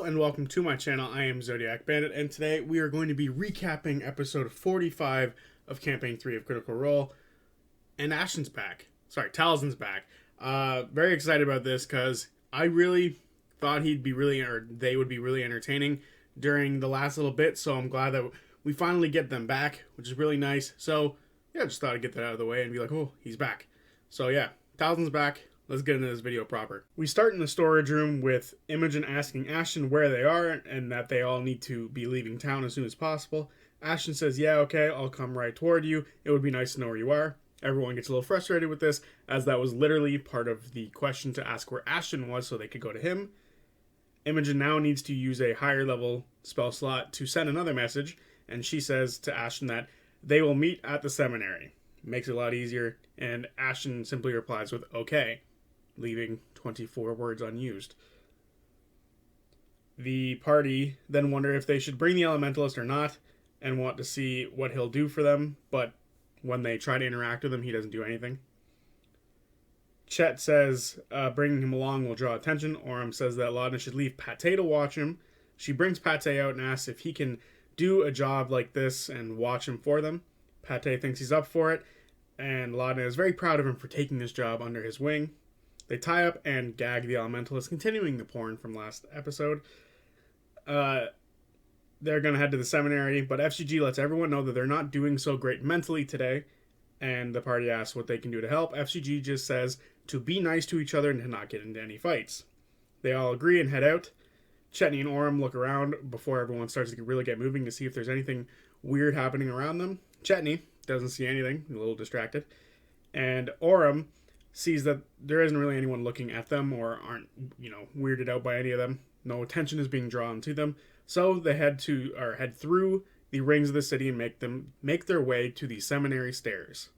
Hello and welcome to my channel. I am Zodiac Bandit, and today we are going to be recapping episode 45 of Campaign 3 of Critical Role. And Ashton's back. Sorry, Talzin's back. Very excited about this because I really thought they would be really entertaining during the last little bit, so I'm glad that we finally get them back, which is really nice. So, yeah, just thought I'd get that out of the way and be like, oh, he's back. So, yeah, Talzin's back. Let's get into this video proper. We start in the storage room with Imogen asking Ashton where they are and that they all need to be leaving town as soon as possible. Ashton says, yeah, okay, I'll come right toward you. It would be nice to know where you are. Everyone gets a little frustrated with this, as that was literally part of the question to ask where Ashton was so they could go to him. Imogen now needs to use a higher level spell slot to send another message, and she says to Ashton that they will meet at the seminary. Makes it a lot easier, and Ashton simply replies with okay, leaving 24 words unused. The party then wonder if they should bring the elementalist or not, and want to see what he'll do for them, but when they try to interact with him, he doesn't do anything. Chet says bringing him along will draw attention. Orem says that Ludinus should leave Pate to watch him. She brings Pate out and asks if he can do a job like this and watch him for them. Pate thinks he's up for it, and Ludinus is very proud of him for taking this job under his wing. They tie up and gag the elementalist, continuing the porn from last episode. They're going to head to the seminary, but FCG lets everyone know that they're not doing so great mentally today, and the party asks what they can do to help. FCG just says to be nice to each other and to not get into any fights. They all agree and head out. Chetney and Orem look around before everyone starts to really get moving to see if there's anything weird happening around them. Chetney doesn't see anything, a little distracted, and Orem sees that there isn't really anyone looking at them or aren't, weirded out by any of them. No attention is being drawn to them. So they head through the rings of the city and make their way to the seminary stairs.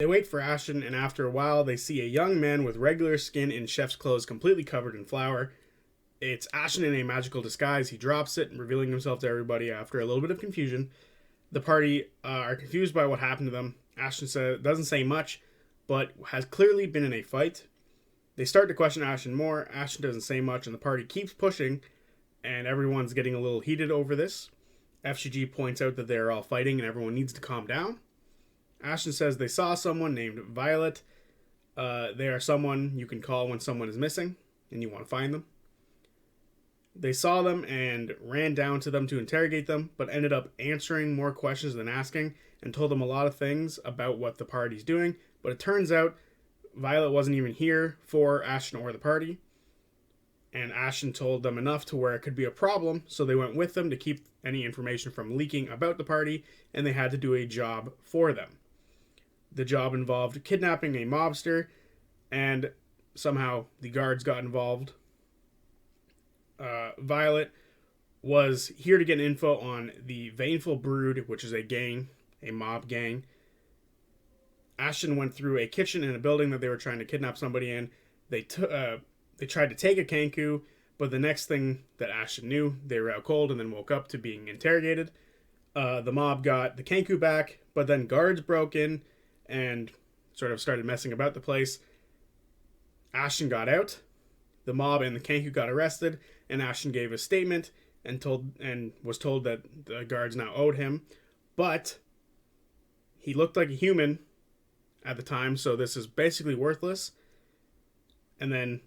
They wait for Ashton, and after a while they see a young man with regular skin in chef's clothes completely covered in flour. It's Ashton in a magical disguise. He drops it, revealing himself to everybody after a little bit of confusion. The party are confused by what happened to them. Ashton doesn't say much, but has clearly been in a fight. They start to question Ashton more. Ashton doesn't say much, and the party keeps pushing, and everyone's getting a little heated over this. FCG points out that they're all fighting and everyone needs to calm down. Ashton says they saw someone named Violet. They are someone you can call when someone is missing and you want to find them. They saw them and ran down to them to interrogate them, but ended up answering more questions than asking and told them a lot of things about what the party's doing. But it turns out Violet wasn't even here for Ashton or the party. And Ashton told them enough to where it could be a problem, so they went with them to keep any information from leaking about the party, and they had to do a job for them. The job involved kidnapping a mobster, and somehow the guards got involved. Violet was here to get info on the Vaneful Brood, which is a gang, a mob gang. Ashton went through a kitchen in a building that they were trying to kidnap somebody in. They tried to take a Kenku, but the next thing that Ashton knew, they were out cold and then woke up to being interrogated. The mob got the Kenku back, but then guards broke in and sort of started messing about the place. Ashton got out. The mob and the Kenku got arrested, and Ashton gave a statement and was told that the guards now owed him. But he looked like a human at the time, so this is basically worthless. And then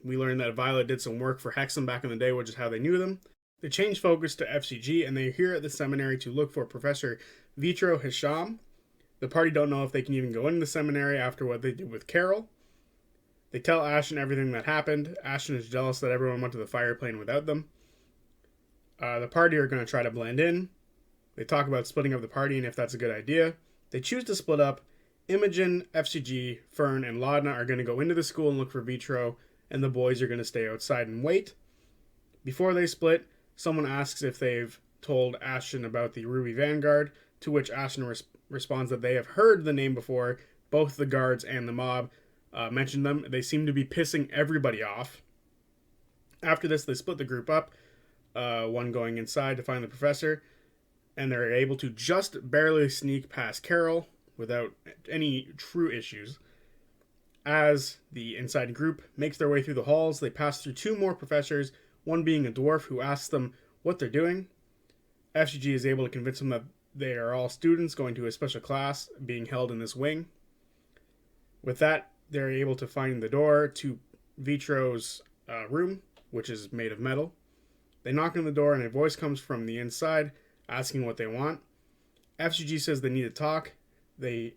we learned that Violet did some work for Hexam back in the day, which is how they knew them. They change focus to FCG, and they're here at the seminary to look for Professor Vitro Hisham. The party don't know if they can even go into the seminary after what they did with Carol. They tell Ashton everything that happened. Ashton is jealous that everyone went to the fire plane without them. The party are going to try to blend in. They talk about splitting up the party and if that's a good idea. They choose to split up. Imogen, FCG, Fern, and Laudna are going to go into the school and look for Vitro, and the boys are going to stay outside and wait. Before they split, someone asks if they've told Ashton about the Ruby Vanguard, to which Ashton responds that they have heard the name before. Both the guards and the mob mentioned them. They seem to be pissing everybody off. After this, they split the group up, one going inside to find the professor, and they're able to just barely sneak past Carol without any true issues. As the inside group makes their way through the halls, they pass through two more professors, one being a dwarf who asks them what they're doing. FCG is able to convince them that they are all students going to a special class being held in this wing. With that, they're able to find the door to Vitro's room, which is made of metal. They knock on the door and a voice comes from the inside asking what they want. FCG says they need to talk. They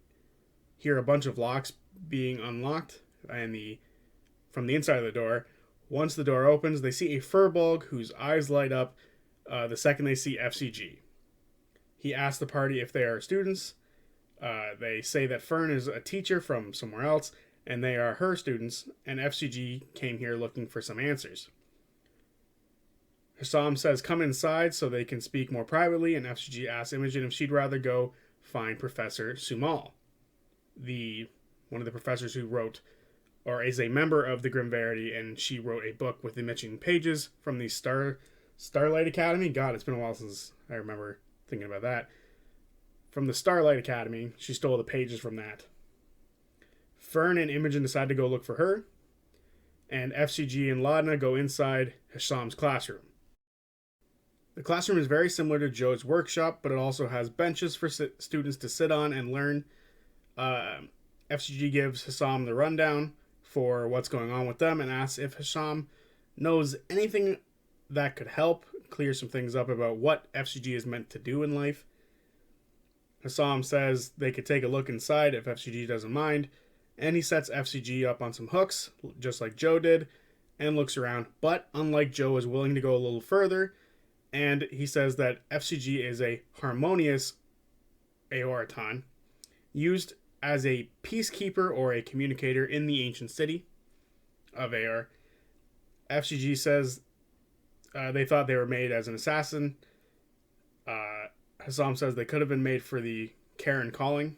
hear a bunch of locks being unlocked from the inside of the door. Once the door opens, they see a furball whose eyes light up the second they see FCG. He asks the party if they are students. They say that Fern is a teacher from somewhere else, and they are her students, and FCG came here looking for some answers. Hussam says come inside so they can speak more privately, and FCG asks Imogen if she'd rather go find Professor Sumal, one of the professors who wrote, or is a member of the Grim Verity, and she wrote a book with the missing pages from the Starlight Academy. God, it's been a while since I remember thinking about that. From the Starlight Academy, she stole the pages from that. Fern and Imogen decide to go look for her, and FCG and Ludinus go inside Hussam's classroom. The classroom is very similar to Joe's workshop, but it also has benches for students to sit on and learn. FCG gives Hussam the rundown for what's going on with them and asks if Hussam knows anything that could help clear some things up about what FCG is meant to do in life. Hussam says they could take a look inside if FCG doesn't mind, and he sets FCG up on some hooks, just like Joe did, and looks around, but unlike Joe is willing to go a little further, and he says that FCG is a harmonious Aorton, used as a peacekeeper or a communicator in the ancient city of Aor. FCG says they thought they were made as an assassin. Hussam says they could have been made for the Karen Calling,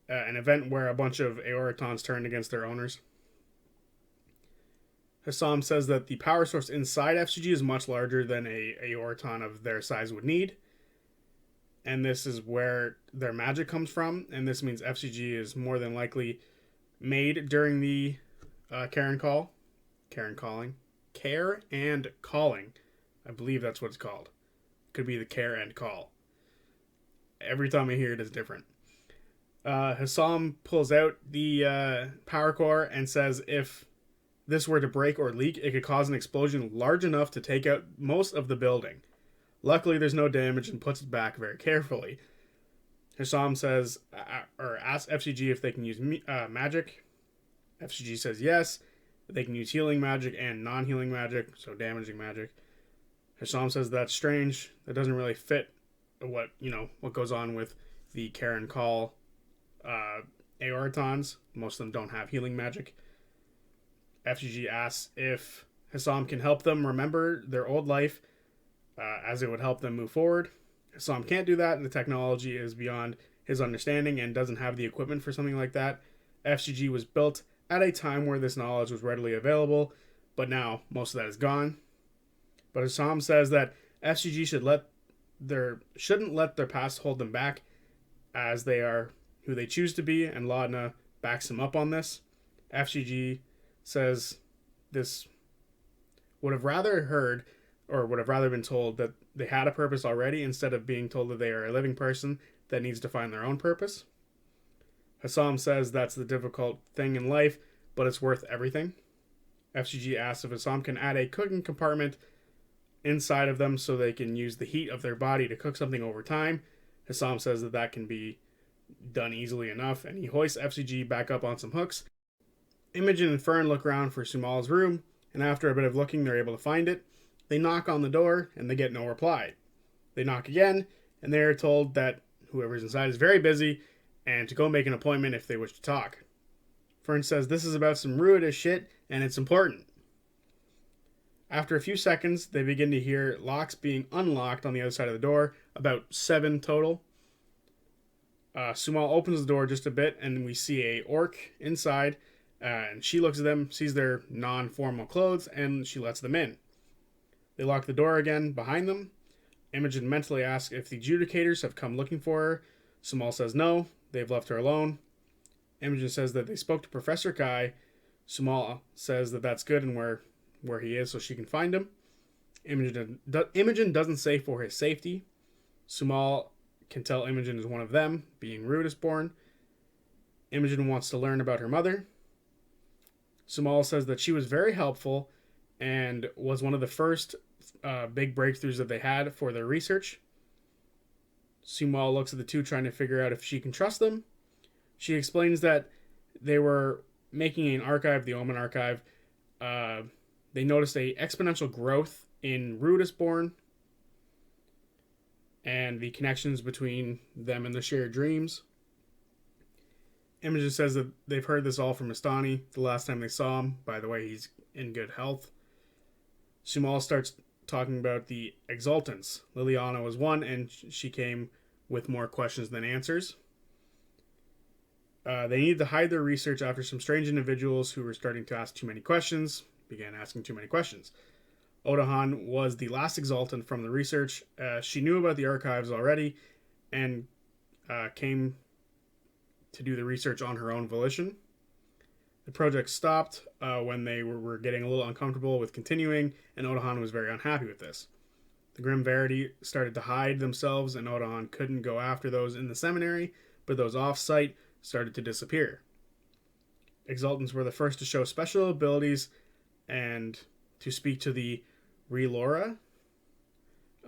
an event where a bunch of Aortons turned against their owners. Hussam says that the power source inside FCG is much larger than a Aorton of their size would need, and this is where their magic comes from, and this means FCG is more than likely made during the Care and Calling. I believe that's what it's called. Could be the Care and Call. Every time I hear it is different. Hussam pulls out the power core and says if this were to break or leak, it could cause an explosion large enough to take out most of the building. Luckily, there's no damage and puts it back very carefully. Hussam says, or asks FCG if they can use magic. FCG says yes. They can use healing magic and non-healing magic, so damaging magic. Hussam says that's strange. That doesn't really fit what goes on with the Karen Call Aortons. Most of them don't have healing magic. FCG asks if Hussam can help them remember their old life, as it would help them move forward. Hussam can't do that, and the technology is beyond his understanding and doesn't have the equipment for something like that. FCG was built at a time where this knowledge was readily available, but now most of that is gone. But Hussam says that FCG shouldn't let their past hold them back, as they are who they choose to be, and Ludinus backs him up on this. FCG says this would have rather been told that they had a purpose already, instead of being told that they are a living person that needs to find their own purpose. Hussam says that's the difficult thing in life, but it's worth everything. FCG asks if Hussam can add a cooking compartment inside of them so they can use the heat of their body to cook something over time. Hussam says that can be done easily enough, and he hoists FCG back up on some hooks. Imogen and Fern look around for Sumal's room, and after a bit of looking, they're able to find it. They knock on the door, and they get no reply. They knock again, and they are told that whoever's inside is very busy, and to go make an appointment if they wish to talk. Fern says this is about some ruinous shit, and it's important. After a few seconds, they begin to hear locks being unlocked on the other side of the door, about 7 total. Sumal opens the door just a bit, and we see a orc inside, and she looks at them, sees their non-formal clothes, and she lets them in. They lock the door again behind them. Imogen mentally asks if the adjudicators have come looking for her. Sumal says no, they've left her alone. Imogen says that they spoke to Professor Kai. Sumal says that that's good and where where he is so she can find him. Imogen doesn't say for his safety. Sumal can tell Imogen is one of them, being Rudis born. Imogen wants to learn about her mother. Sumal says that she was very helpful and was one of the first big breakthroughs that they had for their research. Sumal looks at the two, trying to figure out if she can trust them. She explains that they were making an archive, the Omen archive. They noticed a exponential growth in Rudisborn and the connections between them and the shared dreams. Imogen says that they've heard this all from Astani the last time they saw him. By the way, he's in good health. Sumal starts talking about the exaltants. Liliana was one, and she came with more questions than answers. They needed to hide their research after some strange individuals who were starting to ask too many questions began asking too many questions. Odahan was the last exaltant from the research. She knew about the archives already and came to do the research on her own volition. The project stopped when they were getting a little uncomfortable with continuing, and Odahan was very unhappy with this. The Grim Verity started to hide themselves, and Odahan couldn't go after those in the seminary, but those off-site started to disappear. Exaltants were the first to show special abilities and to speak to the Relora.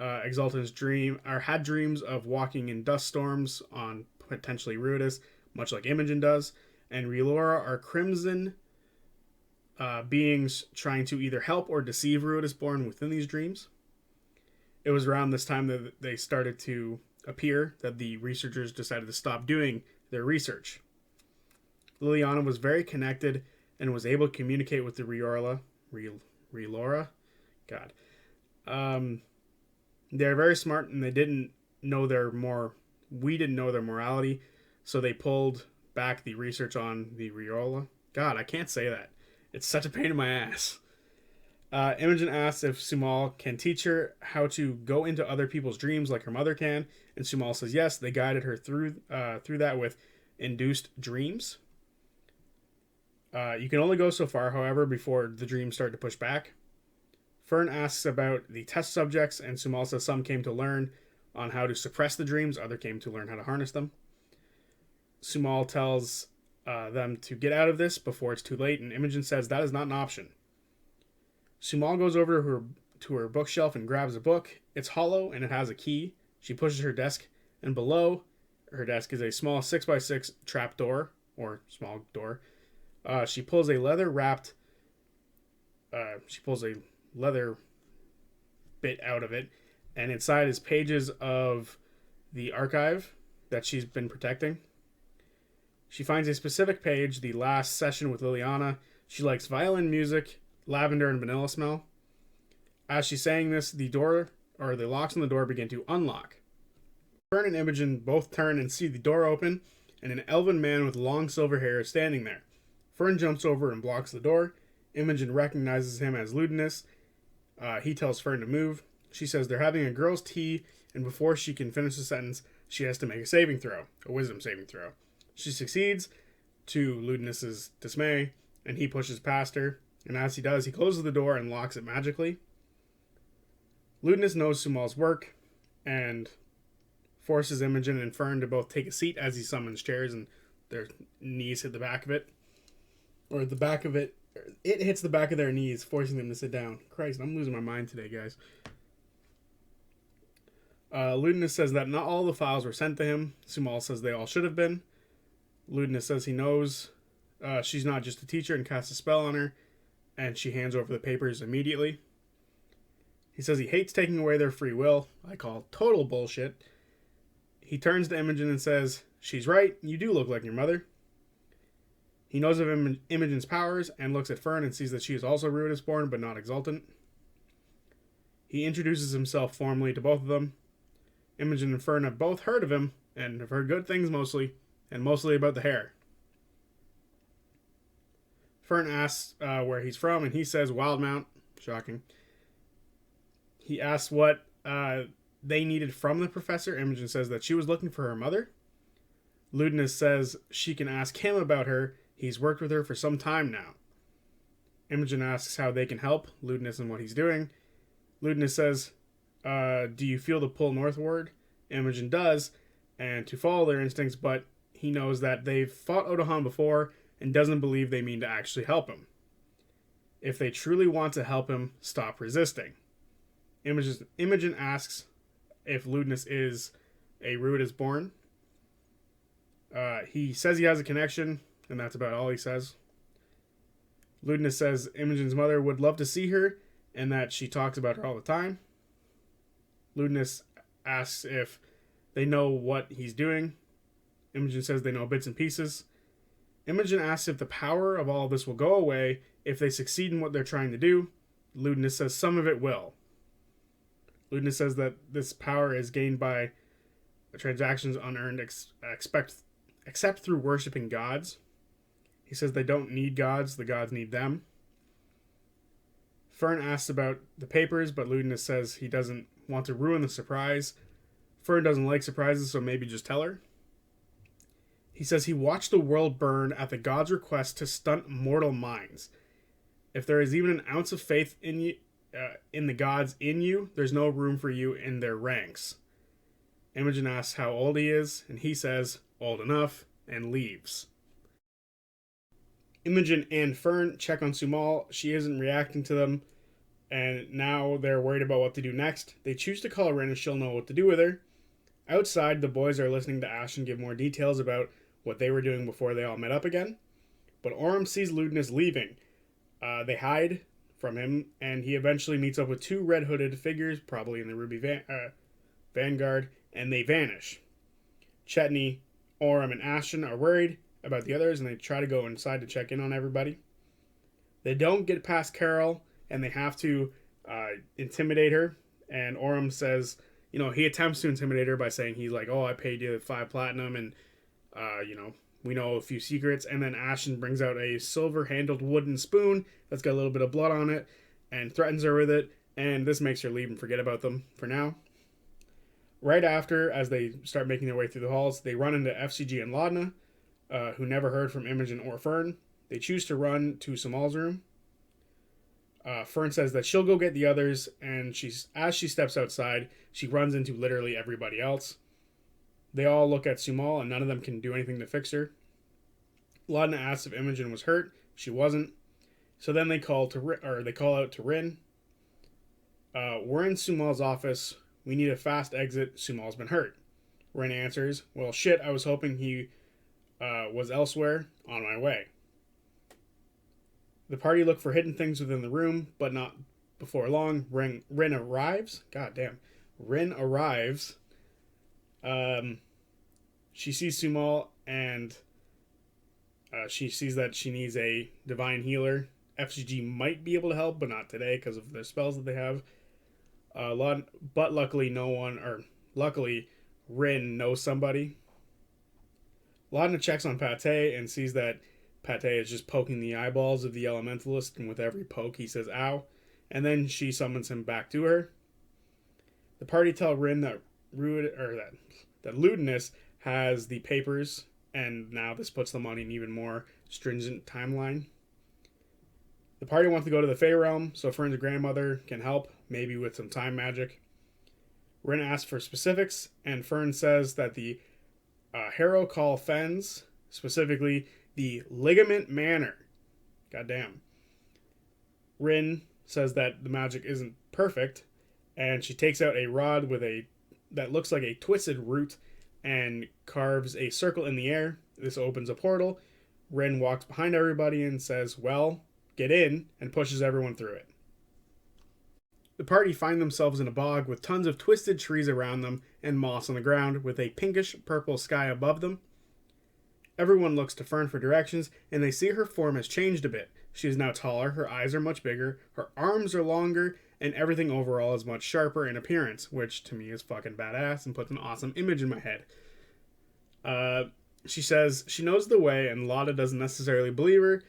Exaltants had dreams of walking in dust storms on potentially Rudis, much like Imogen does, and Relora are crimson beings trying to either help or deceive Rudisborn within these dreams. It was around this time that they started to appear that the researchers decided to stop doing their research. Liliana was very connected and was able to communicate with the Relora. God. They're very smart, and we didn't know their morality, so they pulled back the research on the Riola. God, I can't say that. It's such a pain in my ass. Imogen asks if Sumal can teach her how to go into other people's dreams like her mother can, and Sumal says yes. They guided her through that with induced dreams. You can only go so far, however, before the dreams start to push back. Fern asks about the test subjects, and Sumal says some came to learn on how to suppress the dreams, others came to learn how to harness them. Sumal tells them to get out of this before it's too late, and Imogen says that is not an option. Sumal goes over to her bookshelf and grabs a book. It's hollow, and it has a key. She pushes her desk, and below her desk is a small 6x6 trap door, or small door. She pulls a leather bit out of it, and inside is pages of the archive that she's been protecting. She finds a specific page, the last session with Liliana. She likes violin music, lavender, and vanilla smell. As she's saying this, the locks on the door begin to unlock. Fern and Imogen both turn and see the door open, and an elven man with long silver hair is standing there. Fern jumps over and blocks the door. Imogen recognizes him as Ludinus. He tells Fern to move. She says they're having a girls' tea, and before she can finish the sentence, she has to make a wisdom saving throw. She succeeds, to Ludinus's dismay, and he pushes past her, and as he does, he closes the door and locks it magically. Ludinus knows Sumal's work, and forces Imogen and Fern to both take a seat as he summons chairs, and their knees hit the back of it. Or the back of it, it hits the back of their knees, forcing them to sit down. Christ, I'm losing my mind today, guys. Ludinus says that not all the files were sent to him. Sumal says they all should have been. Ludinus says he knows she's not just a teacher and casts a spell on her, and she hands over the papers immediately. He says he hates taking away their free will. I call total bullshit. He turns to Imogen and says, "She's right, you do look like your mother." He knows of Imogen's powers and looks at Fern and sees that she is also Rudisborn but not exaltant. He introduces himself formally to both of them. Imogen and Fern have both heard of him and have heard good things mostly, and mostly about the hair. Fern asks where he's from, and he says Wildmount. Shocking. He asks what they needed from the professor. Imogen says that she was looking for her mother. Ludinus says she can ask him about her. He's worked with her for some time now. Imogen asks how they can help Ludinus and what he's doing. Ludinus says, do you feel the pull northward? Imogen does, and to follow their instincts, but he knows that they've fought Odahan before and doesn't believe they mean to actually help him. If they truly want to help him, stop resisting. Imogen asks if Ludinus is a Ruidus born. He says he has a connection, and that's about all he says. Ludinus says Imogen's mother would love to see her, and that she talks about her all the time. Ludinus asks if they know what he's doing. Imogen says they know bits and pieces. Imogen asks if the power of all of this will go away if they succeed in what they're trying to do. Ludinus says some of it will. Ludinus says that this power is gained by transactions unearned except through worshipping gods. He says they don't need gods, the gods need them. Fern asks about the papers, but Ludinus says he doesn't want to ruin the surprise. Fern doesn't like surprises, so maybe just tell her. He says he watched the world burn at the gods' request to stunt mortal minds. If there is even an ounce of faith in you, in the gods in you, there's no room for you in their ranks. Imogen asks how old he is, and he says, old enough, and leaves. Imogen and Fern check on Sumal. She isn't reacting to them, and now they're worried about what to do next. They choose to call her in and she'll know what to do with her. Outside, the boys are listening to Ashton give more details about what they were doing before they all met up again. But Orem sees Ludinus leaving. They hide from him, and he eventually meets up with two red-hooded figures, probably in the Ruby Vanguard, and they vanish. Chetney, Orem, and Ashton are worried about the others, and they try to go inside to check in on everybody. They don't get past Carol, and they have to intimidate her, and Orem says, he attempts to intimidate her by saying he's like, I paid you 5 platinum, and, we know a few secrets. And then Ashton brings out a silver-handled wooden spoon that's got a little bit of blood on it and threatens her with it, and this makes her leave and forget about them for now. Right after, as they start making their way through the halls, they run into FCG and Laudna, who never heard from Imogen or Fern. They choose to run to Sumal's room. Fern says that she'll go get the others, and as she steps outside, she runs into literally everybody else. They all look at Sumal, and none of them can do anything to fix her. Laudna asks if Imogen was hurt. She wasn't. So then they call out to Rin. We're in Sumal's office. We need a fast exit. Sumal's been hurt. Rin answers, well, shit, I was hoping he was elsewhere. On my way. The party look for hidden things within the room, but not before long. Rin arrives. God damn. Rin arrives. She sees Sumal, and she sees that she needs a divine healer. FCG might be able to help, but not today because of the spells that they have. But luckily Rin knows somebody. Laudna checks on Pate and sees that Pate is just poking the eyeballs of the elementalist, and with every poke he says ow, and then she summons him back to her. The party tell Rin that Ludinus has the papers, and now this puts them on an even more stringent timeline. The party wants to go to the Fey Realm, so Fern's grandmother can help, maybe with some time magic. Rin asks for specifics, and Fern says that the Harrow call Fens, specifically the Ligament Manor. Goddamn. Rin says that the magic isn't perfect, and she takes out a rod that looks like a twisted root and carves a circle in the air. This opens a portal. Rin walks behind everybody and says, well, get in, and pushes everyone through it. The party find themselves in a bog with tons of twisted trees around them and moss on the ground with a pinkish-purple sky above them. Everyone looks to Fern for directions, and they see her form has changed a bit. She is now taller, her eyes are much bigger, her arms are longer, and everything overall is much sharper in appearance, which to me is fucking badass and puts an awesome image in my head. She says she knows the way, and Laudna doesn't necessarily believe her.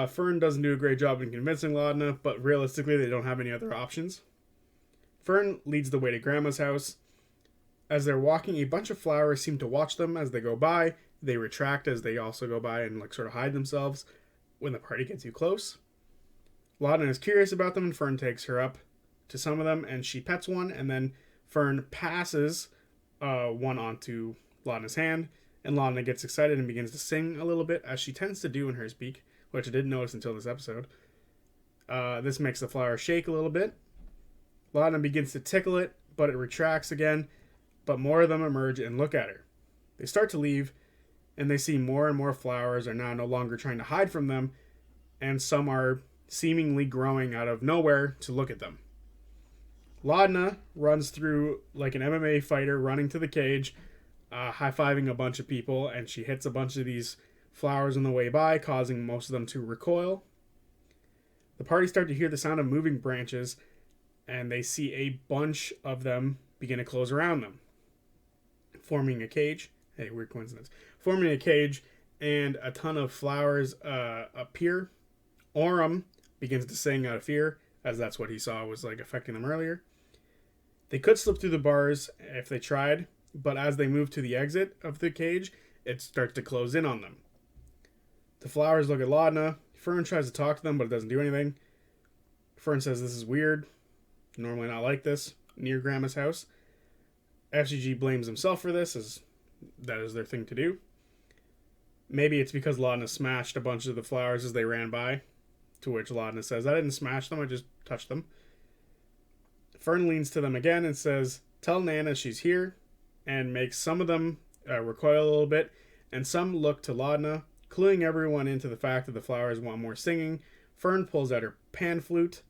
Fern doesn't do a great job in convincing Laudna, but realistically they don't have any other options. Fern leads the way to Grandma's house. As they're walking, a bunch of flowers seem to watch them as they go by. They retract as they also go by and sort of hide themselves when the party gets too close. Ludinus is curious about them, and Fern takes her up to some of them, and she pets one, and then Fern passes one onto Ludinus' hand, and Ludinus gets excited and begins to sing a little bit, as she tends to do in her speak, which I didn't notice until this episode. This makes the flower shake a little bit. Ludinus begins to tickle it, but it retracts again, but more of them emerge and look at her. They start to leave, and they see more and more flowers are now no longer trying to hide from them, and some are seemingly growing out of nowhere to look at them. Ludinus runs through like an MMA fighter running to the cage, high-fiving a bunch of people, and she hits a bunch of these flowers on the way by, causing most of them to recoil. The party start to hear the sound of moving branches, and they see a bunch of them begin to close around them, forming a cage. Hey, weird coincidence. Forming a cage, and a ton of flowers appear. Orem begins to sing out of fear, as that's what he saw was like affecting them earlier. They could slip through the bars if they tried, but as they move to the exit of the cage, it starts to close in on them. The flowers look at Ludinus. Fern tries to talk to them, but it doesn't do anything. Fern says this is weird. Normally not like this near Grandma's house. FCG blames himself for this, as that is their thing to do. Maybe it's because Ludinus smashed a bunch of the flowers as they ran by, to which Ludinus says, I didn't smash them, I just touched them. Fern leans to them again and says, tell Nana she's here, and makes some of them recoil a little bit, and some look to Ludinus, cluing everyone into the fact that the flowers want more singing. Fern pulls out her pan flute.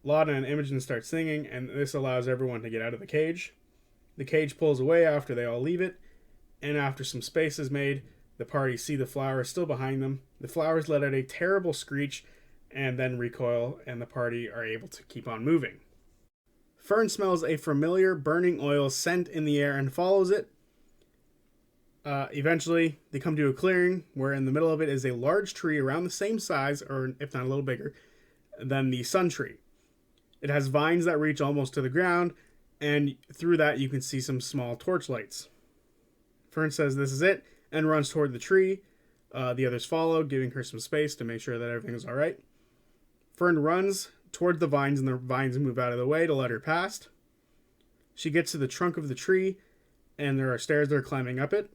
Ludinus and Imogen start singing, and this allows everyone to get out of the cage. The cage pulls away after they all leave it, and after some space is made, the party see the flowers still behind them. The flowers let out a terrible screech and then recoil, and the party are able to keep on moving. Fern smells a familiar burning oil scent in the air and follows it. Eventually, they come to a clearing where in the middle of it is a large tree around the same size, or if not a little bigger, than the sun tree. It has vines that reach almost to the ground, and through that you can see some small torchlights. Fern says this is it, and runs toward the tree. The others follow, giving her some space to make sure that everything is alright. Fern runs toward the vines, and the vines move out of the way to let her past. She gets to the trunk of the tree, and there are stairs that are climbing up it.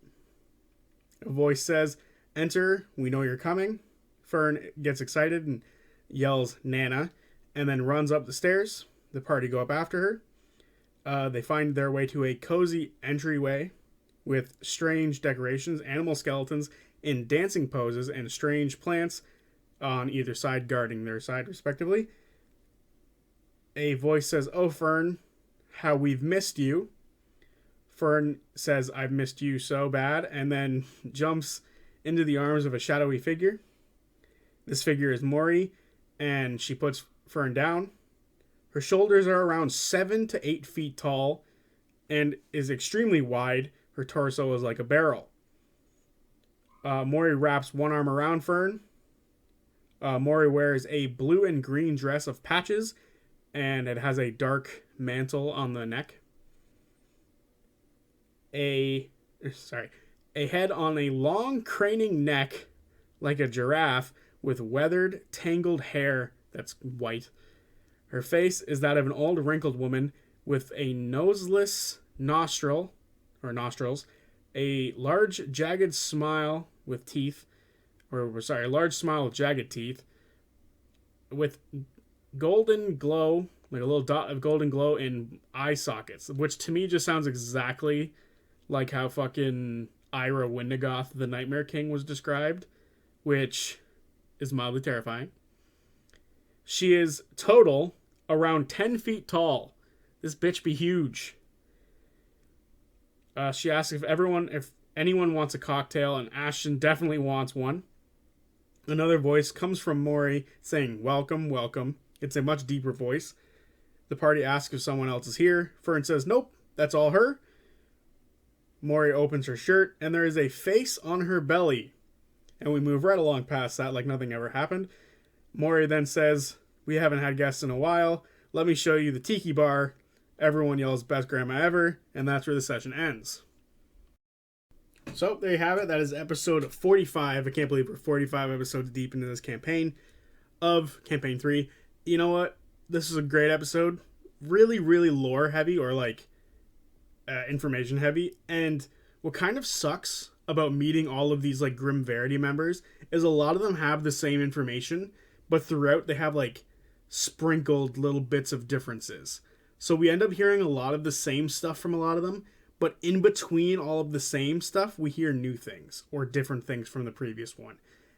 A voice says, enter, we know you're coming. Fern gets excited and yells, Nana, and then runs up the stairs. The party go up after her. They find their way to a cozy entryway with strange decorations, animal skeletons in dancing poses, and strange plants on either side guarding their side respectively. A voice says, oh Fern, how we've missed you. Fern says, I've missed you so bad, and then jumps into the arms of a shadowy figure. This figure is Mori, and she puts Fern down. Her shoulders are around 7 to 8 feet tall and is extremely wide. Her torso is like a barrel. Mori wraps one arm around Fern. Mori wears a blue and green dress of patches, and it has a dark mantle on the neck. A head on a long craning neck like a giraffe with weathered, tangled hair that's white. Her face is that of an old wrinkled woman with a noseless nostrils, a large jagged smile with teeth, a large smile with jagged teeth, with golden glow, like a little dot of golden glow in eye sockets, which to me just sounds exactly like how fucking Ira Wendigoth, the Nightmare King, was described, which is mildly terrifying. She is total around 10 feet tall. This bitch be huge. She asks if anyone wants a cocktail, and Ashton definitely wants one. Another voice comes from Mori saying, welcome, welcome. It's a much deeper voice. The party asks if someone else is here. Fern says, nope, that's all her. Mori opens her shirt, and there is a face on her belly. And we move right along past that like nothing ever happened. Mori then says, we haven't had guests in a while. Let me show you the tiki bar. Everyone yells, best grandma ever. And that's where the session ends. So, there you have it. That is episode 45. I can't believe we're 45 episodes deep into this campaign. of Campaign 3. You know what? This is a great episode. Really, really lore heavy, or like information heavy. And what kind of sucks about meeting all of these like Grim Verity members is a lot of them have the same information, but throughout they have like sprinkled little bits of differences. So we end up hearing a lot of the same stuff from a lot of them, but in between all of the same stuff, we hear new things or different things from the previous one.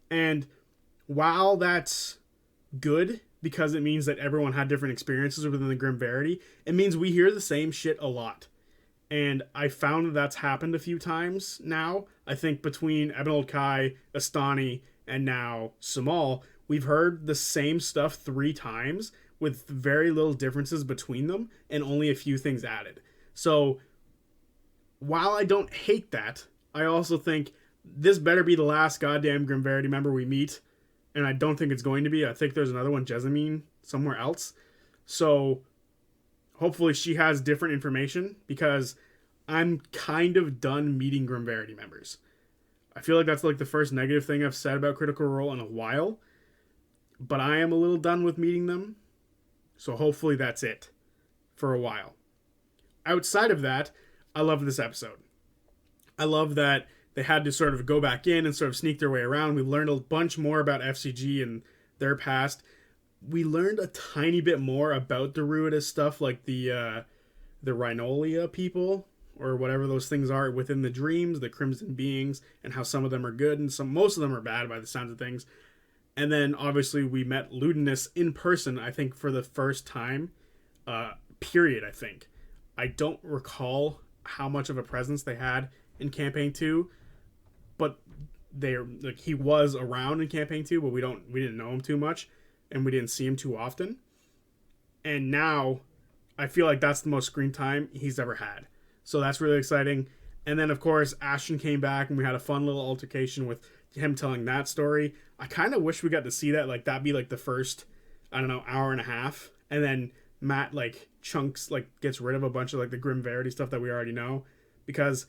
And while that's good because it means that everyone had different experiences within the Grim Verity, it means we hear the same shit a lot. And I found that that's happened a few times now. I think between Ebenold Kai, Astani, and now Sumal, we've heard the same stuff 3 times with very little differences between them and only a few things added. So while I don't hate that, I also think this better be the last goddamn Grim Verity member we meet. And I don't think it's going to be. I think there's another one, Jessamine, somewhere else. So hopefully she has different information, because I'm kind of done meeting Grim Verity members. I feel like that's like the first negative thing I've said about Critical Role in a while. But I am a little done with meeting them. So hopefully that's it for a while. Outside of that, I love this episode. I love that they had to sort of go back in and sort of sneak their way around. We learned a bunch more about FCG and their past. We learned a tiny bit more about the Ruidus stuff, like the Rhinolia people, or whatever those things are within the dreams, the Crimson Beings, and how some of them are good and most of them are bad by the sounds of things. And then obviously we met Ludinus in person, I think for the first time, period, I think. I don't recall how much of a presence they had in Campaign 2, but he was around in Campaign 2, but we didn't know him too much, and we didn't see him too often. And now I feel like that's the most screen time he's ever had. So that's really exciting. And then of course Ashton came back and we had a fun little altercation with him telling that story. I kind of wish we got to see that, like that'd be like the first, I don't know, hour and a half, and then Matt like chunks, like gets rid of a bunch of like the Grim Verity stuff that we already know, because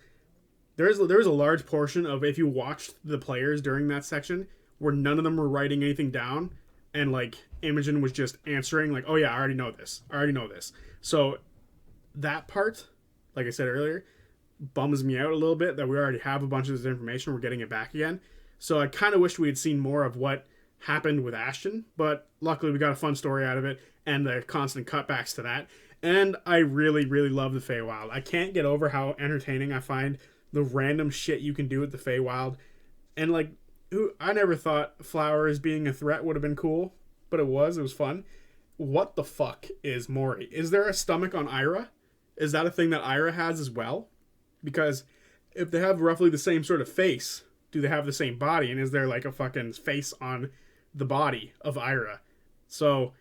there's a large portion of, if you watched the players during that section, where none of them were writing anything down, and like Imogen was just answering like, oh yeah, I already know this. So that part, like I said earlier, bums me out a little bit that we already have a bunch of this information, we're getting it back again. So I kind of wish we had seen more of what happened with Ashton, but luckily we got a fun story out of it, and the constant cutbacks to that. And I really, really love the Feywild. I can't get over how entertaining I find the random shit you can do with the Feywild. And like, I never thought flowers being a threat would have been cool, but it was fun. What the fuck is Mori? Is there a stomach on Ira? Is that a thing that Ira has as well? Because if they have roughly the same sort of face, do they have the same body? And is there like a fucking face on the body of Ira? So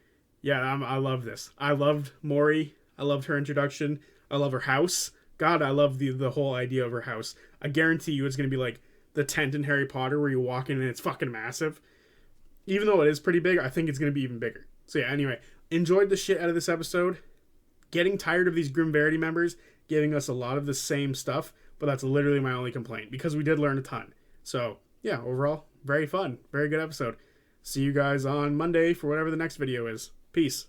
yeah, I love this. I loved Mori. I loved her introduction. I love her house. God, I love the whole idea of her house. I guarantee you it's going to be like the tent in Harry Potter where you walk in and it's fucking massive. Even though it is pretty big, I think it's going to be even bigger. So yeah, anyway, enjoyed the shit out of this episode. Getting tired of these Grim Verity members giving us a lot of the same stuff, but that's literally my only complaint, because we did learn a ton. So yeah, overall, very fun. Very good episode. See you guys on Monday for whatever the next video is. Peace.